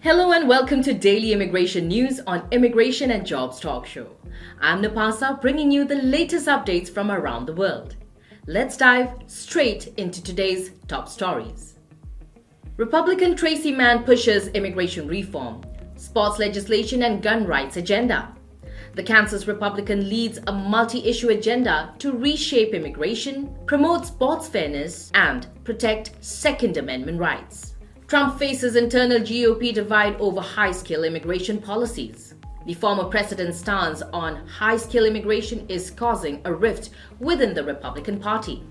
Hello and welcome to Daily Immigration News on Immigration and Jobs Talk Show. I'm Napasa, bringing you the latest updates from around the world. Let's dive straight into today's top stories. Republican Tracey Mann pushes immigration reform, sports legislation and gun rights agenda. The Kansas Republican leads a multi-issue agenda to reshape immigration, promote sports fairness, and protect Second Amendment rights. Trump faces internal GOP divide over high-skill immigration policies. The former president's stance on high-skill immigration is causing a rift within the Republican Party.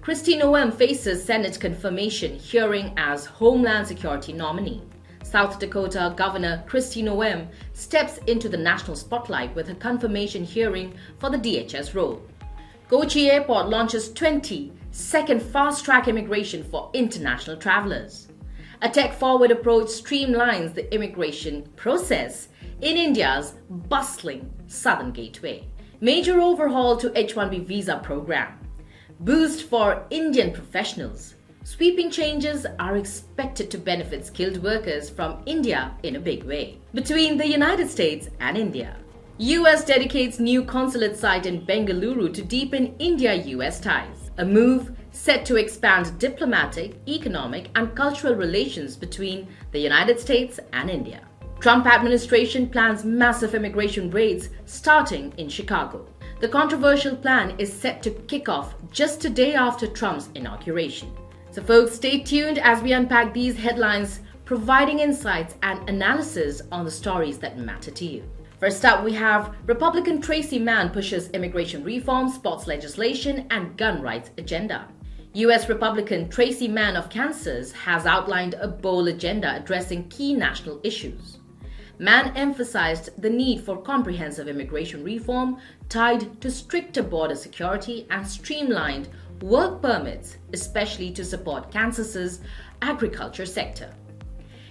Kristi Noem faces Senate confirmation hearing as Homeland Security nominee. South Dakota Governor Kristi Noem steps into the national spotlight with a confirmation hearing for the DHS role. Kochi Airport launches 20-second fast-track immigration for international travelers. A tech-forward approach streamlines the immigration process in India's bustling southern gateway. Major overhaul to H-1B Visa program. Boost for Indian professionals. Sweeping changes are expected to benefit skilled workers from India in a big way. Between the United States and India. US dedicates new consulate site in Bengaluru to deepen India-US ties. A move set to expand diplomatic, economic, and cultural relations between the United States and India. Trump administration plans massive immigration raids starting in Chicago. The controversial plan is set to kick off just a day after Trump's inauguration. So folks, stay tuned as we unpack these headlines, providing insights and analysis on the stories that matter to you. First up, we have Republican Tracey Mann pushes immigration reform, sports legislation, and gun rights agenda. U.S. Republican Tracey Mann of Kansas has outlined a bold agenda addressing key national issues. Mann emphasized the need for comprehensive immigration reform tied to stricter border security and streamlined work permits, especially to support Kansas's agriculture sector.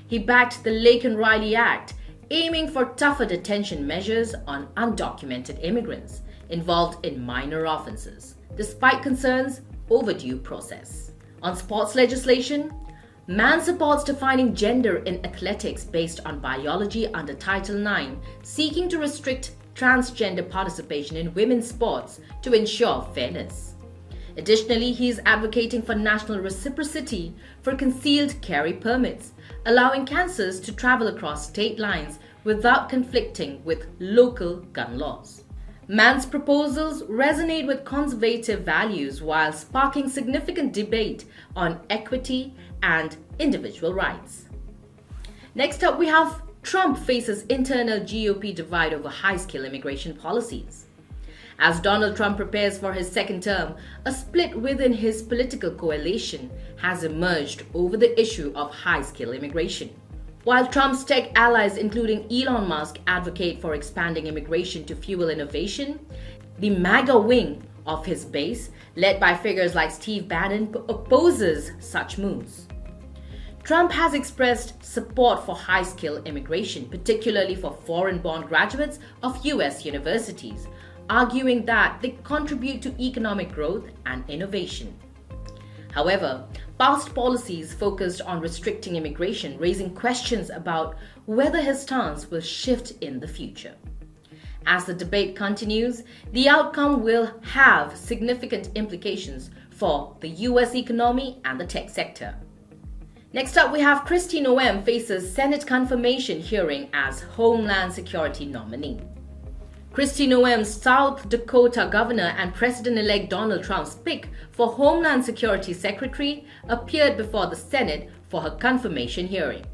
He backed the Lake and Riley Act, aiming for tougher detention measures on undocumented immigrants involved in minor offenses, despite concerns over due process. On sports legislation, Mann supports defining gender in athletics based on biology under Title IX, seeking to restrict transgender participation in women's sports to ensure fairness. Additionally, he is advocating for national reciprocity for concealed carry permits, allowing Kansas to travel across state lines without conflicting with local gun laws. Mann's proposals resonate with conservative values while sparking significant debate on equity and individual rights. Next up, we have Trump faces internal GOP divide over high-skill immigration policies. As Donald Trump prepares for his second term, a split within his political coalition has emerged over the issue of high-skill immigration. While Trump's tech allies, including Elon Musk, advocate for expanding immigration to fuel innovation, the MAGA wing of his base, led by figures like Steve Bannon, opposes such moves. Trump has expressed support for high-skill immigration, particularly for foreign-born graduates of U.S. universities, arguing that they contribute to economic growth and innovation. However, past policies focused on restricting immigration, raising questions about whether his stance will shift in the future. As the debate continues, the outcome will have significant implications for the U.S. economy and the tech sector. Next up, we have Kristi Noem faces Senate confirmation hearing as Homeland Security nominee. Kristi Noem, South Dakota Governor and President-elect Donald Trump's pick for Homeland Security Secretary, appeared before the Senate for her confirmation hearing.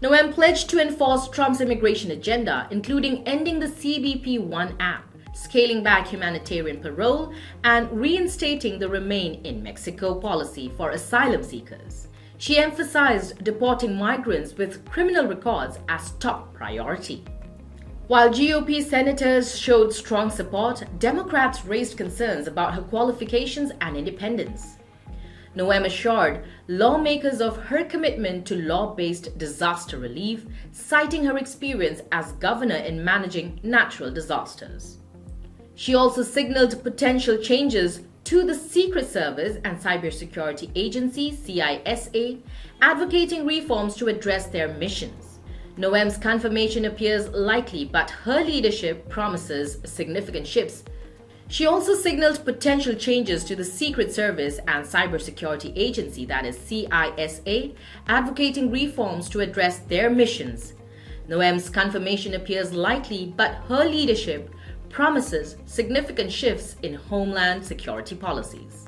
Noem pledged to enforce Trump's immigration agenda, including ending the CBP-1 app, scaling back humanitarian parole, and reinstating the Remain in Mexico policy for asylum seekers. She emphasized deporting migrants with criminal records as top priority. While GOP senators showed strong support, Democrats raised concerns about her qualifications and independence. Noem assured lawmakers of her commitment to law-based disaster relief, citing her experience as governor in managing natural disasters. She also signaled potential changes to the Secret Service and Cybersecurity Agency, CISA, advocating reforms to address their missions. Noem's confirmation appears likely, but her leadership promises significant shifts. She also signaled potential changes to the Secret Service and Cybersecurity Agency, that is CISA, advocating reforms to address their missions. Noem's confirmation appears likely, but her leadership promises significant shifts in Homeland Security policies.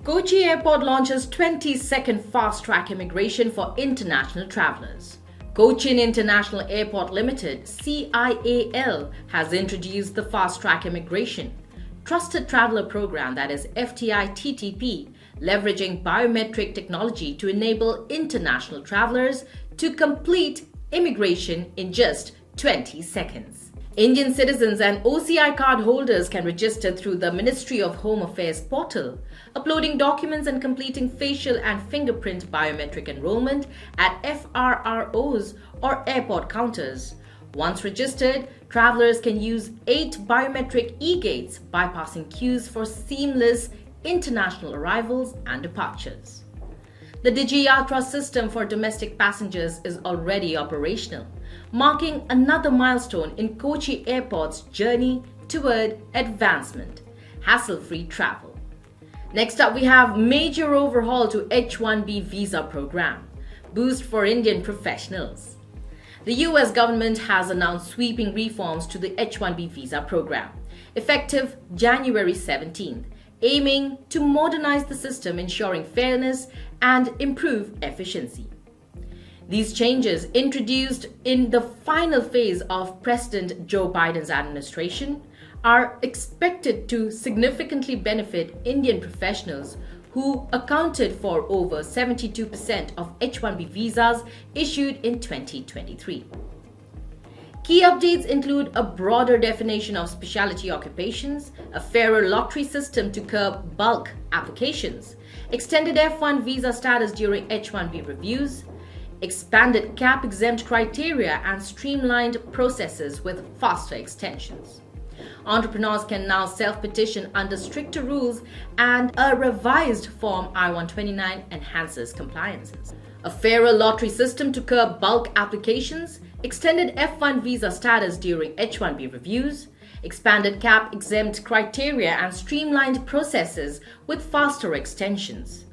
Kochi Airport launches 20-second fast-track immigration for international travelers. Cochin International Airport Limited (CIAL) has introduced the fast-track immigration Trusted Traveler Program, that is FTI-TTP, leveraging biometric technology to enable international travelers to complete immigration in just 20 seconds. Indian citizens and OCI card holders can register through the Ministry of Home Affairs portal, uploading documents and completing facial and fingerprint biometric enrollment at FRROs or airport counters. Once registered, travelers can use 8 biometric e-gates, bypassing queues for seamless international arrivals and departures. The DigiYatra system for domestic passengers is already operational, marking another milestone in Kochi Airport's journey toward advancement, hassle-free travel. Next up, we have major overhaul to H-1B Visa program, boost for Indian professionals. The US government has announced sweeping reforms to the H-1B visa program, effective January 17th, aiming to modernize the system, ensuring fairness and improve efficiency. These changes, introduced in the final phase of President Joe Biden's administration, are expected to significantly benefit Indian professionals who accounted for over 72% of H-1B visas issued in 2023. Key updates include a broader definition of specialty occupations, a fairer lottery system to curb bulk applications, extended F1 visa status during H-1B reviews, expanded cap-exempt criteria and streamlined processes with faster extensions. Entrepreneurs can now self-petition under stricter rules, and a revised Form I-129 enhances compliances. A fairer lottery system to curb bulk applications, extended F1 visa status during H-1B reviews, expanded cap-exempt criteria and streamlined processes with faster extensions.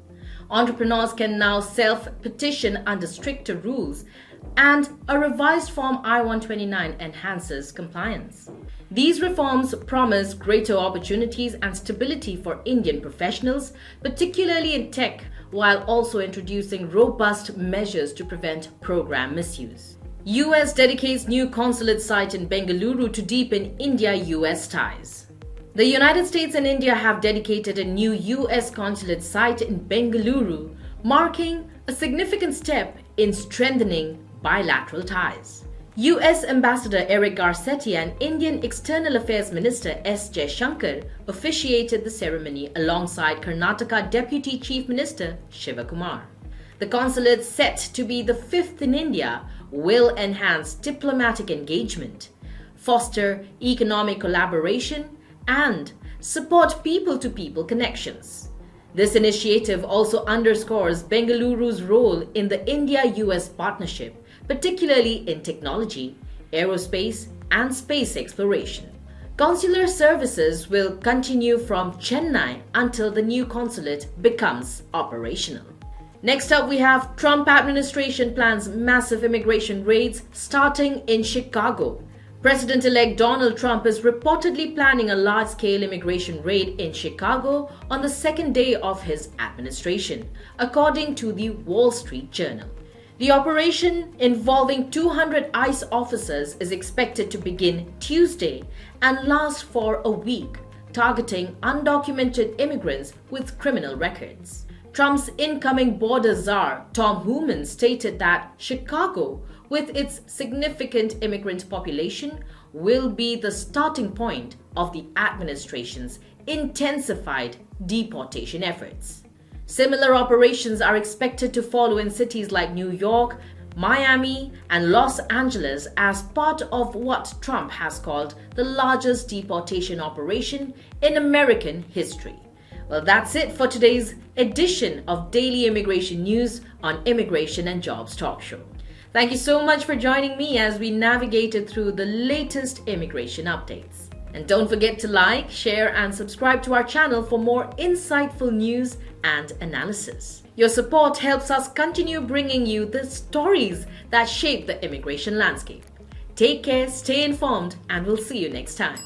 Entrepreneurs can now self-petition under stricter rules, and a revised Form I-129 enhances compliance. These reforms promise greater opportunities and stability for Indian professionals, particularly in tech, while also introducing robust measures to prevent program misuse. US dedicates new consulate site in Bengaluru to deepen India-US ties. The United States and India have dedicated a new US consulate site in Bengaluru, marking a significant step in strengthening bilateral ties. US Ambassador Eric Garcetti and Indian External Affairs Minister S. Jaishankar officiated the ceremony alongside Karnataka Deputy Chief Minister Shiva Kumar. The consulate, set to be the 5th in India, will enhance diplomatic engagement, foster economic collaboration, and support people-to-people connections. This initiative also underscores Bengaluru's role in the India-US partnership, particularly in technology, aerospace, and space exploration. Consular services will continue from Chennai until the new consulate becomes operational. Next up, we have Trump administration plans massive immigration raids starting in Chicago. President-elect Donald Trump is reportedly planning a large-scale immigration raid in Chicago on the second day of his administration, according to the Wall Street Journal. The operation, involving 200 ICE officers, is expected to begin Tuesday and last for a week, targeting undocumented immigrants with criminal records. Trump's incoming border czar, Tom Homan, stated that Chicago, with its significant immigrant population, will be the starting point of the administration's intensified deportation efforts. Similar operations are expected to follow in cities like New York, Miami, and Los Angeles as part of what Trump has called the largest deportation operation in American history. Well, that's it for today's edition of Daily Immigration News on Immigration and Jobs Talk Show. Thank you so much for joining me as we navigated through the latest immigration updates. And don't forget to like, share, and subscribe to our channel for more insightful news and analysis. Your support helps us continue bringing you the stories that shape the immigration landscape. Take care, stay informed, and we'll see you next time.